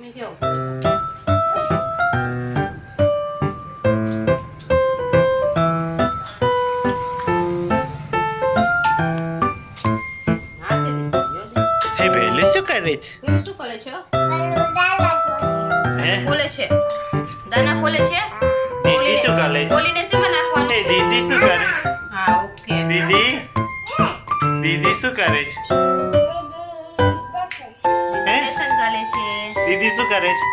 Mummy કેવું એ પહેલું શું કરે છે? શું કરે છે હે? ફોલે છે દાના ફોલે છે દીદી શું કરે છે? ફોલીને શેમાં નાખવાનું એ દીદી શું કરે છે? હા ઓકે દીદી દીદી શું કરે છે? હે? લેસન કરે છે દીદી શું કરે છે?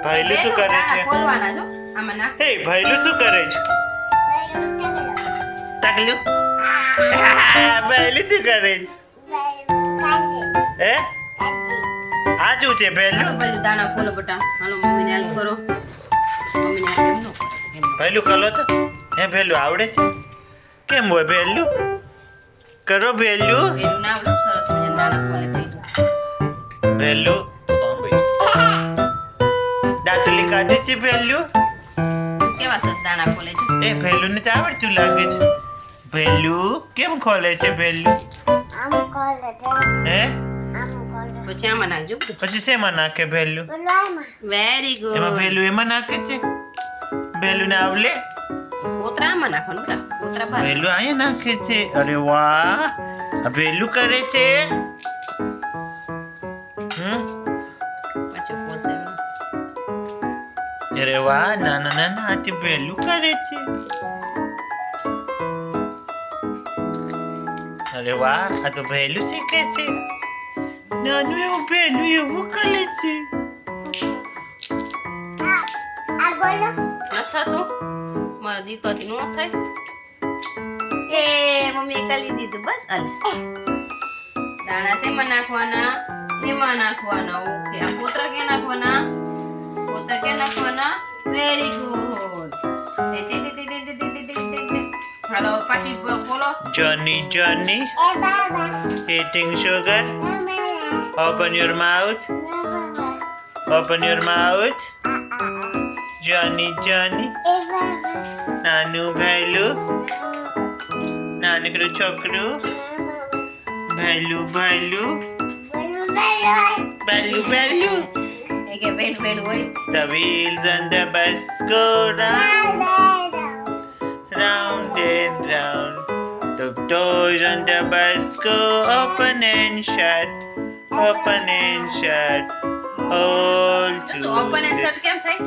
ભાઈલું શું કરે દાના છે? ફોલવાના જો આમાં નાખ હે ભાઈલું શું કરે છે? તકલું ભાઈલું શું કરે છે? હે આ શું છે હાલો પહેલું? પેલું દાણા ફોલો બટા હાલો મમ્મીને હેલ્પ કરો મમ્મીને એમ નો કરે એમ નો. પહેલું કરો તો હે પહેલું આવડે છે? કેમ હોય પહેલું? કરો પહેલું પેલું ના આવડે સરસ મજાના દાણા ફોલે પેલું પહેલું દાંતલી કાઢી છે પહેલું કેવા સરસ દાણા ફોલે છે એ પહેલું ને તો આવડતું લાગે છે પહેલું કેમ ખોલે છે પહેલું હે પછી આમાં નાખજો પછી શેમાં નાખે પહેલું વેરી એમાં ગુડ પહેલું એમાં નાખે છે પહેલું ને આવલે કોતરા આમાં નાખવાનું બટા કોતરા બહાર પહેલું અહીંયા નાખે છે અરે વાહ આ પહેલું કરે છે પાછું ફોલશે એમાં. અરે વાહ નાના નાના હાથી પહેલું કરે છે અરે વાહ આ તો પહેલું શીખે છે નાનું એવું પહેલું એવું કરે છે ન થતું મારા દીકરાથી નો થાય એ મમ્મી કરી દીધું બસ અલે દાણા શેમાં નાખવાના એમાં નાખવાના ઓકે આ કોતરા ક્યાં નાખવાના કોતરા ક્યાં નાખવાના વેરી ગુડ હાલો પાછી બોલો Johnny Johnny eating sugar open your mouth Johnny Johnny નાનું ભાઈલું નાનકડું છોકરું ભાઈલું ભાઈલું ભાઈલું ભાઈલું એ કે બેન બેન હોય The wheels on the bus go round round and round The doors on the bus go open and shut all તો to ઓપન એન્ડ શટ કેમ થાય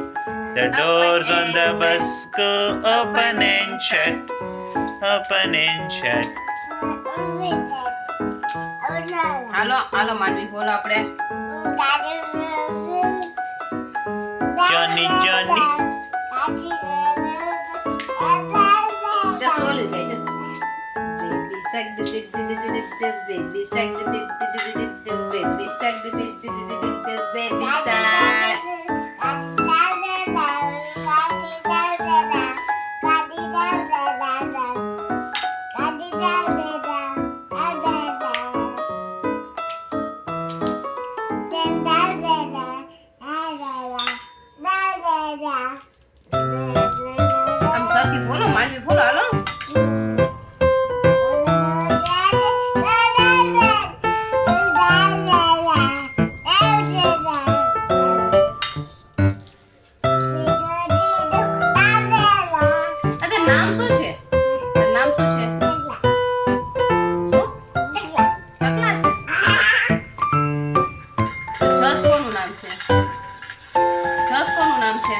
The doors on the bus go open and shut હાલો હાલો માનવી બોલો આપણે Johnny Johnny જસ ઓલું થાય છે બેબી સેક બેબી સેક બેબી સેક બેબી સેક આમ સરખી બોલો માનવી બોલો હાલો અરે નામ શું છે તારું નામ શું છે શું ટકલા છે જસ કોનું નામ છે જસ કોનું નામ છે